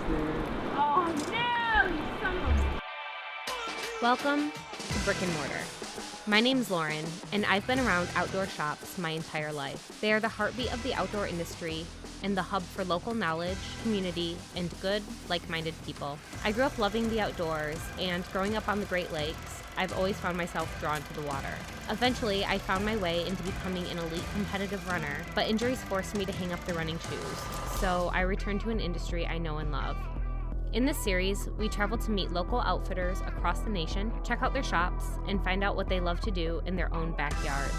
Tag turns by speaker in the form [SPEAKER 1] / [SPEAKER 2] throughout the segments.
[SPEAKER 1] Oh no, you son of a...
[SPEAKER 2] Welcome to Brick and Mortar. My name's Lauren, and I've been around outdoor shops my entire life. They are the heartbeat of the outdoor industry and the hub for local knowledge, community, and good, like-minded people. I grew up loving the outdoors, and growing up on the Great Lakes, I've always found myself drawn to the water. Eventually, I found my way into becoming an elite competitive runner, but injuries forced me to hang up the running shoes, so I returned to an industry I know and love. In this series, we travel to meet local outfitters across the nation, check out their shops, and find out what they love to do in their own backyards.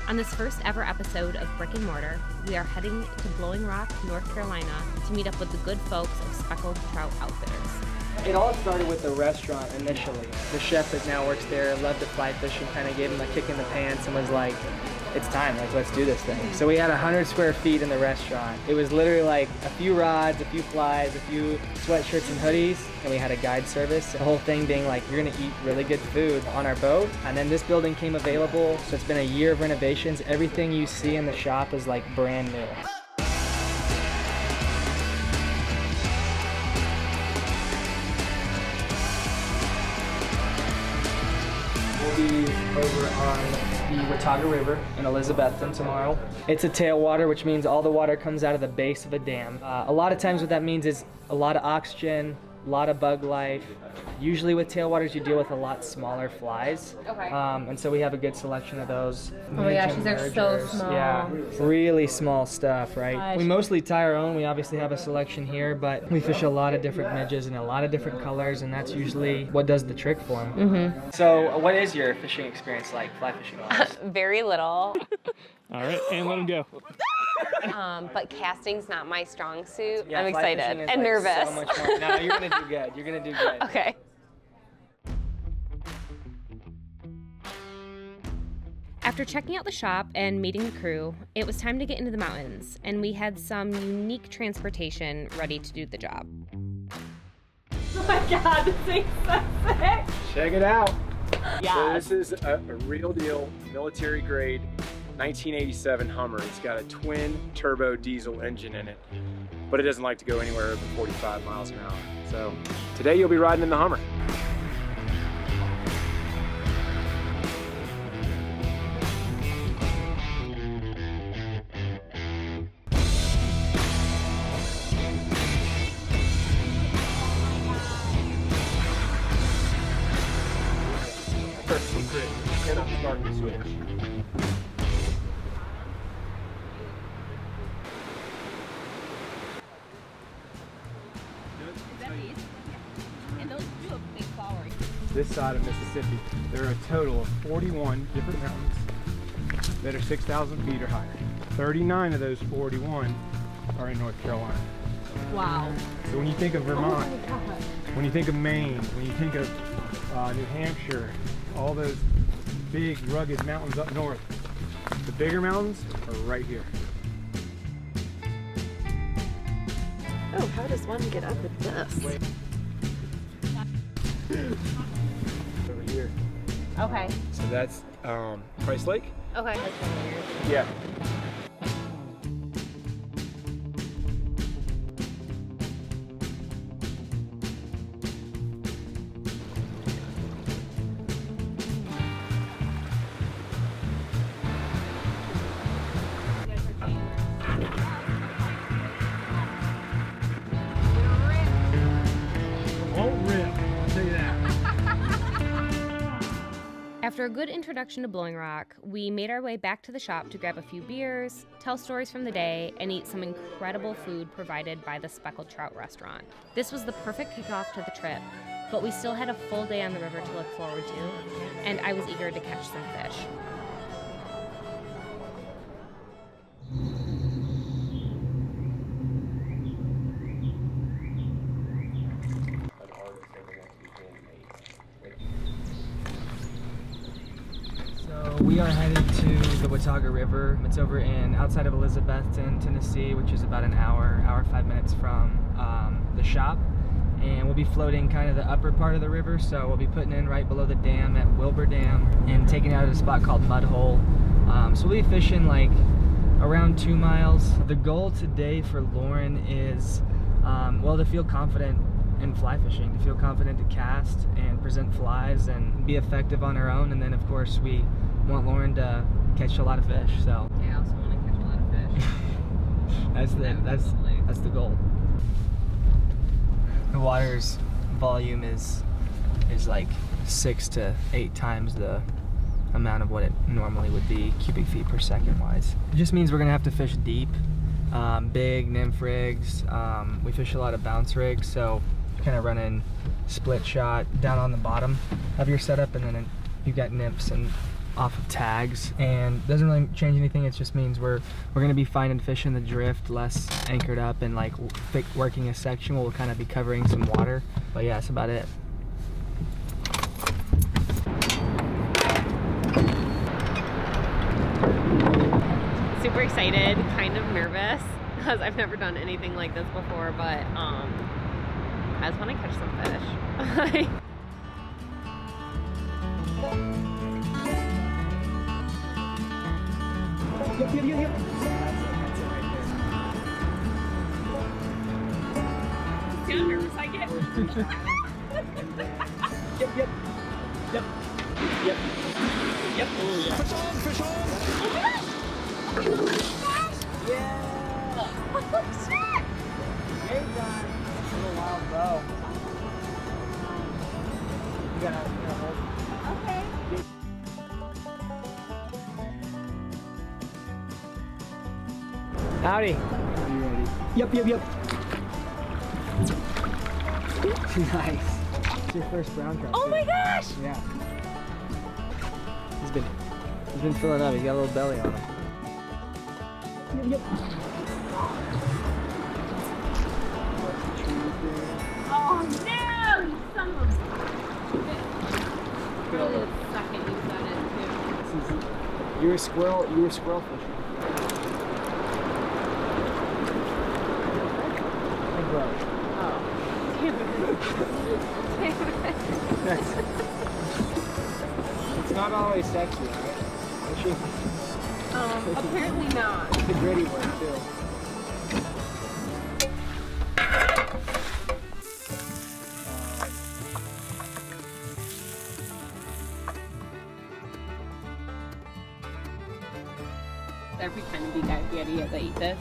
[SPEAKER 2] On this first ever episode of Brick and Mortar, we are heading to Blowing Rock, North Carolina to meet up with the good folks of Speckled Trout Outfitters.
[SPEAKER 3] It all started with the restaurant initially. The chef that now works there loved to fly fish and kind of gave him a kick in the pants and was like, it's time, like let's do this thing. So we had 100 square feet in the restaurant. It was literally like a few rods, a few flies, a few sweatshirts and hoodies, and we had a guide service. The whole thing being like, you're gonna eat really good food on our boat. And then this building came available, so it's been a year of renovations. Everything you see in the shop is like brand new. We'll be over on the Watauga River in Elizabethton tomorrow. It's a tailwater, which means all the water comes out of the base of a dam. A lot of times what that means is a lot of oxygen, a lot of bug life. Usually with tailwaters you deal with a lot smaller flies.
[SPEAKER 2] Okay.
[SPEAKER 3] And so we have a good selection of those.
[SPEAKER 2] Oh my gosh, these are so small.
[SPEAKER 3] Yeah, really small stuff, right?
[SPEAKER 2] Gosh.
[SPEAKER 3] We mostly tie our own. We obviously have a selection here, but we fish a lot of different midges and a lot of different colors, and that's usually what does the trick for them.
[SPEAKER 2] Mm-hmm.
[SPEAKER 3] So what is your fishing experience like, fly fishing wise?
[SPEAKER 4] Very little.
[SPEAKER 5] All right, and let him go.
[SPEAKER 4] But casting's not my strong suit.
[SPEAKER 3] Yeah,
[SPEAKER 4] I'm
[SPEAKER 3] fly
[SPEAKER 4] excited
[SPEAKER 3] fishing is,
[SPEAKER 4] and
[SPEAKER 3] like,
[SPEAKER 4] nervous.
[SPEAKER 3] So much more. No, you're gonna do good. You're gonna do good.
[SPEAKER 4] Okay.
[SPEAKER 2] After checking out the shop and meeting the crew, it was time to get into the mountains, and we had some unique transportation ready to do the job.
[SPEAKER 1] Oh my god, this thing's so sick!
[SPEAKER 6] Check it out.
[SPEAKER 1] Yeah.
[SPEAKER 6] So this is a real deal military grade 1987 Hummer. It's got a twin turbo diesel engine in it, but it doesn't like to go anywhere over 45 miles an hour. So today you'll be riding in the Hummer. Secret cannot start the switch. This side of Mississippi, there are a total of 41 different mountains that are 6,000 feet or higher. 39 of those 41 are in North Carolina.
[SPEAKER 1] Wow.
[SPEAKER 6] So when you think of Vermont, when you think of Maine, when you think of New Hampshire, all those big rugged mountains up north, the bigger mountains are right here.
[SPEAKER 4] Oh, how does one get up with this?
[SPEAKER 6] Over here.
[SPEAKER 2] Okay.
[SPEAKER 6] So that's Price Lake.
[SPEAKER 2] Okay.
[SPEAKER 6] Yeah. Won't rip, I'll tell you that.
[SPEAKER 2] After a good introduction to Blowing Rock, we made our way back to the shop to grab a few beers, tell stories from the day, and eat some incredible food provided by the Speckled Trout restaurant. This was the perfect kickoff to the trip, but we still had a full day on the river to look forward to, and I was eager to catch some fish.
[SPEAKER 3] So we are headed to the Watauga River. It's over outside of Elizabethton, Tennessee, which is about an hour 5 minutes from the shop. And we'll be floating kind of the upper part of the river, so we'll be putting in right below the dam at Wilbur Dam and taking out at a spot called Mud Hole. So we'll be fishing like around 2 miles. The goal today for Lauren is Well, to feel confident in fly fishing, to feel confident to cast and present flies and be effective on our own. And then of course we want Lauren to catch a lot of fish. So
[SPEAKER 2] I also want to catch a lot of fish.
[SPEAKER 3] that's the goal. The water's volume is like 6 to 8 times the amount of what it normally would be cubic feet per second wise. It just means we're gonna have to fish deep, big nymph rigs. We fish a lot of bounce rigs, so kind of running split shot down on the bottom of your setup, and then you've got nymphs and off of tags, and doesn't really change anything. It just means we're gonna be finding fish in the drift, less anchored up, and like working a section. We'll kind of be covering some water, but yeah, that's about it.
[SPEAKER 2] Super excited, kind of nervous because I've never done anything like this before, but I just want to catch some fish.
[SPEAKER 3] Yep. That's it right there.
[SPEAKER 1] See how nervous I get?
[SPEAKER 3] Yep. Oh, yeah.
[SPEAKER 6] Fish on!
[SPEAKER 3] Yeah!
[SPEAKER 1] Oh shit!
[SPEAKER 3] Game time. A little wild bow. You gotta hold.
[SPEAKER 1] Okay.
[SPEAKER 3] Howdy. Are you ready? Yep. Nice. It's your first brown trout.
[SPEAKER 1] Oh my gosh!
[SPEAKER 3] Yeah. He's been filling up. He's got a little belly on him. Yep.
[SPEAKER 1] Oh no! You son of a
[SPEAKER 2] Really the second you said it too.
[SPEAKER 3] You were squirrel fishing. Hey, bro.
[SPEAKER 2] Oh.
[SPEAKER 3] It's not always sexy, right? Fishing.
[SPEAKER 2] Apparently not.
[SPEAKER 3] It's a gritty one too.
[SPEAKER 2] They're pretending to be guys the idea that eat this.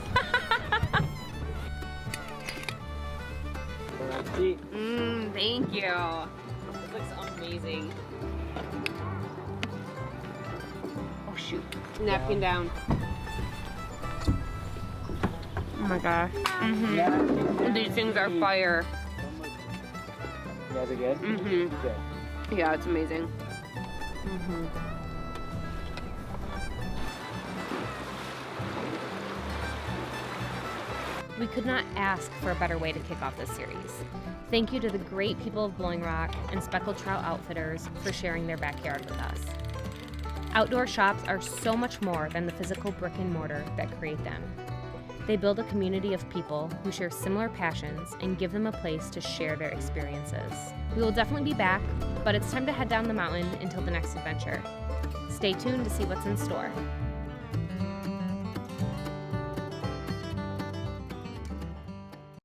[SPEAKER 2] Thank you. This looks amazing. Oh shoot. Napkin down. Oh my gosh.
[SPEAKER 3] Yeah.
[SPEAKER 2] These things are fire.
[SPEAKER 3] You guys are good?
[SPEAKER 2] Good. Yeah, it's amazing. We could not ask for a better way to kick off this series. Thank you to the great people of Blowing Rock and Speckled Trout Outfitters for sharing their backyard with us. Outdoor shops are so much more than the physical brick and mortar that create them. They build a community of people who share similar passions and give them a place to share their experiences. We will definitely be back, but it's time to head down the mountain until the next adventure. Stay tuned to see what's in store.